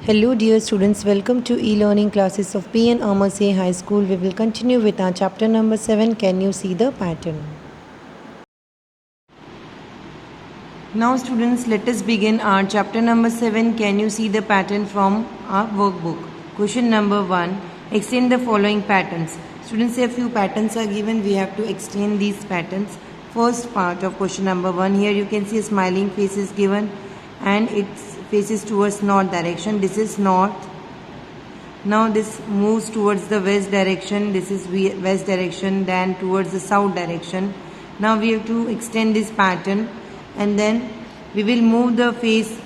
Hello dear students, welcome to e-learning classes of P.N. Amasya High School. We will continue with our chapter number 7, Can You See the Pattern? Now students, let us begin our chapter number 7, Can You See the Pattern, from our workbook. Question number 1, extend the following patterns. Students, a few patterns are given, we have to extend these patterns. First part of question number 1, here you can see a smiling face is given and it's faces towards north direction. This is north. Now this moves towards the west direction. This is west direction, then towards the south direction. Now we have to extend this pattern and then we will move the face,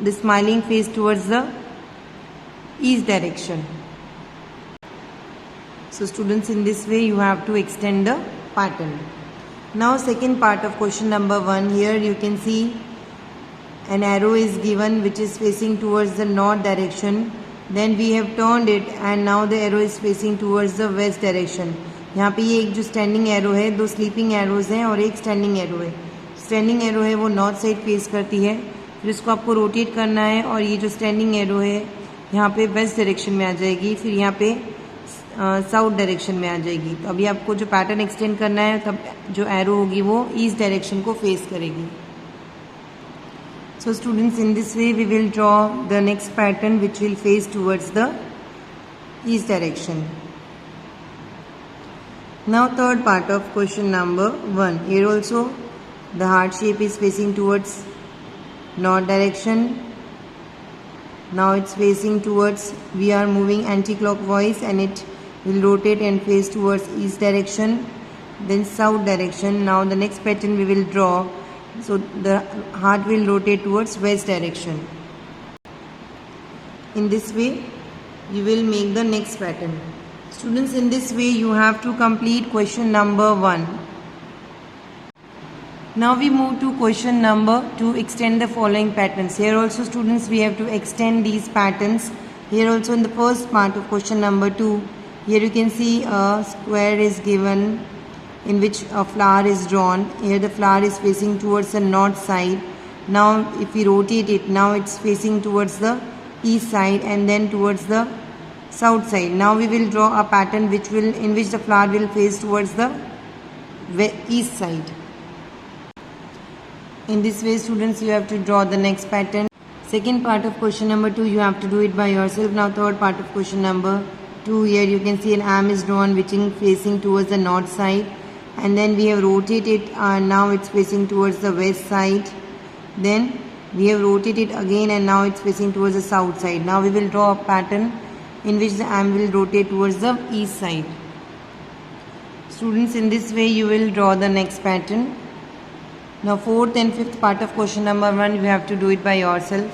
the smiling face, towards the east direction. So students, in this way you have to extend the pattern. Now second part of question number 1, here you can see an arrow is given which is facing towards the north direction. Then we have turned it and now the arrow is facing towards the west direction. यहाँ पे ये एक जो standing arrow है, दो sleeping arrows हैं और एक स्टैंडिंग एरो है. स्टैंडिंग एरो है वो नॉर्थ साइड फेस करती है, फिर इसको आपको रोटेट करना है और ये जो स्टैंडिंग एरो है यहाँ पे वेस्ट डायरेक्शन में आ जाएगी, फिर यहाँ पे साउथ डायरेक्शन में आ जाएगी. तो अभी आपको जो पैटर्न एक्सटेंड करना है तब जो एरो होगी वो ईस्ट डायरेक्शन को फेस करेगी. So students, in this way we will draw the next pattern which will face towards the east direction. Now third part of question number 1. Here also the heart shape is facing towards north direction. Now it's facing towards, we are moving anti-clockwise and it will rotate and face towards east direction, then south direction. Now the next pattern we will draw. So the heart will rotate towards west direction. In this way you will make the next pattern. Students, in this way you have to complete question number 1. Now we move to question number 2, extend the following patterns. Here also students we have to extend these patterns. Here also in the first part of question number 2, here you can see a square is given in which a flower is drawn. Here the flower is facing towards the north side. Now if we rotate it, now it's facing towards the east side and then towards the south side. Now we will draw a pattern in which the flower will face towards the east side. In this way students, you have to draw the next pattern. Second part of question number 2, you have to do it by yourself. Now third part of question number 2, here you can see an arm is drawn which is facing towards the north side. And then we have rotated and now it's facing towards the west side. Then we have rotated again and now it's facing towards the south side. Now we will draw a pattern in which the arm will rotate towards the east side. Students, in this way you will draw the next pattern. Now fourth and fifth part of question number 1, you have to do it by yourself.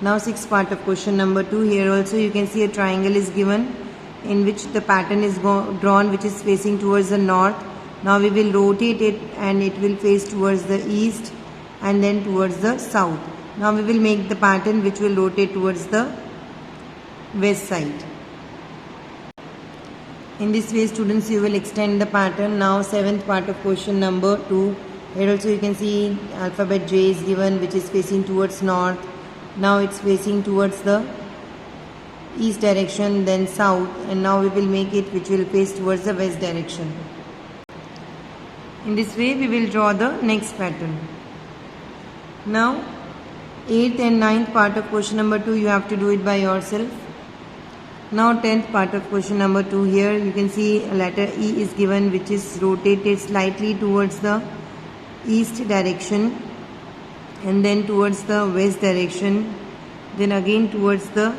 Now sixth part of question number 2, here also you can see a triangle is given in which the pattern is drawn which is facing towards the north. Now we will rotate it and it will face towards the east and then towards the south. Now we will make the pattern which will rotate towards the west side. In this way students, you will extend the pattern. Now seventh part of question number 2, here also you can see alphabet J is given which is facing towards north. Now it's facing towards the east direction, then south, and now we will make it which will face towards the west direction. In this way we will draw the next pattern. Now 8th and 9th part of question number 2, you have to do it by yourself. Now 10th part of question number 2, here you can see a letter E is given which is rotated slightly towards the east direction and then towards the west direction, then again towards the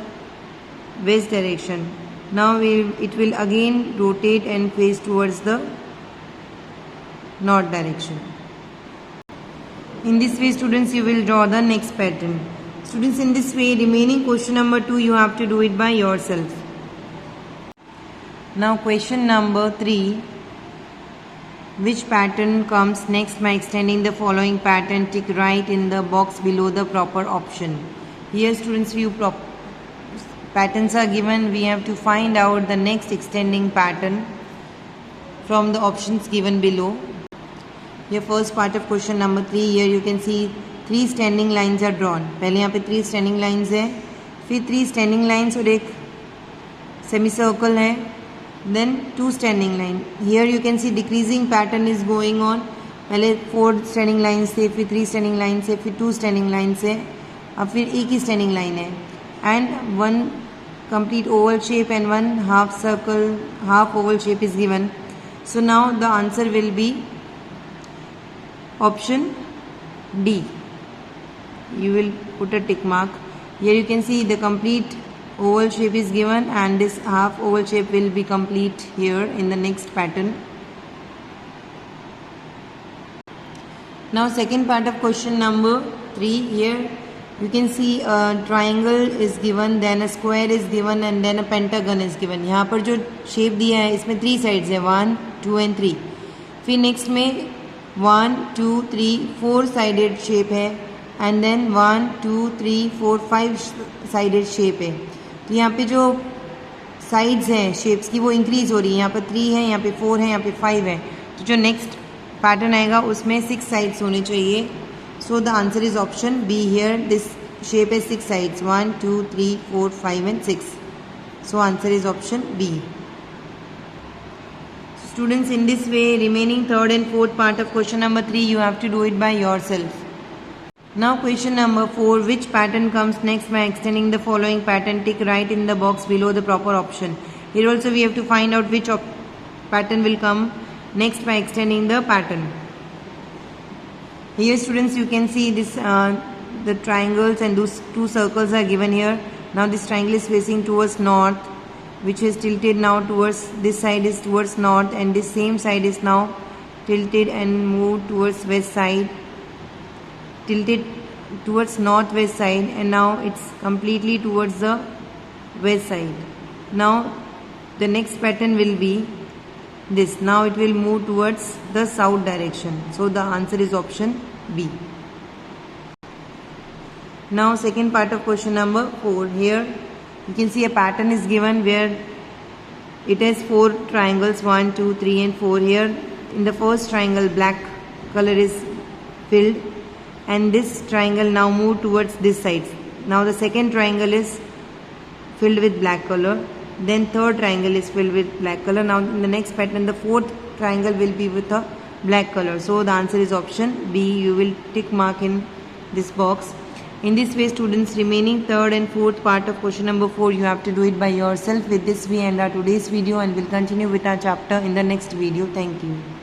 west direction. Now it will again rotate and face towards the north direction. In this way students, you will draw the next pattern. Students, in this way remaining question number 2 you have to do it by yourself. Now question number 3, which pattern comes next by extending the following pattern? Tick right in the box below the proper option. Here students, few patterns are given. We have to find out the next extending pattern from the options given below. Here first part of question number 3, here you can see 3 standing lines are drawn. पहले यहाँ पे 3 standing lines है, फिर 3 standing lines और एक semi circle है, then 2 standing line. Here you can see decreasing pattern is going on. पहले 4 standing line से, फिर 3 स्टैंडिंग लाइन से, फिर 2 स्टैंडिंग लाइन से, अब फिर एक ही स्टैंडिंग लाइन है. And 1 complete oval shape and 1 half circle, half oval shape is given. So now the answer will be option D. You will put a tick mark. Here you can see the complete oval shape is given and this half oval shape will be complete here in the next pattern. Now second part of question number 3. Here you can see a triangle is given, then a square is given and then a pentagon is given. यहाँ पर जो shape दिया है इसमें 3 sides है, 1, 2 and 3. फिर next में 1, 2, 3, 4 sided shape है एंड देन 1, 2, 3, 4, 5 साइडेड शेप है. तो यहाँ पे जो साइड्स हैं शेप्स की वो इंक्रीज हो रही है. यहाँ पर 3 है, यहाँ पे 4 है, यहाँ पे 5 है. तो जो नेक्स्ट पैटर्न आएगा उसमें 6 साइड्स होने चाहिए. So the answer is option B here. This shape has 6 sides, 1, 2, 3, 4, 5 and 6. So answer is option B. Students, in this way remaining third and fourth part of question number 3 you have to do it by yourself. Now question number 4, which pattern comes next by extending the following pattern? Tick right in the box below the proper option. Here also we have to find out which pattern will come next by extending the pattern. Here students, you can see this the triangles and those 2 circles are given here. Now this triangle is facing towards north, which is tilted now towards this side is towards north, and this same side is now tilted and moved towards west side, tilted towards northwest side, and now it's completely towards the west side. Now the next pattern will be this. Now it will move towards the south direction. So the answer is option B. Now second part of question number 4. Here you can see a pattern is given where it has 4 triangles, 1, 2, 3 and 4. Here in the first triangle black color is filled and this triangle now move towards this side. Now the second triangle is filled with black color. Then third triangle is filled with black color. Now in the next pattern the fourth triangle will be with a black color. So the answer is option B. You will tick mark in this box. In this way students, remaining third and fourth part of question number 4 you have to do it by yourself. With this we end our today's video and will continue with our chapter in the next video. Thank you.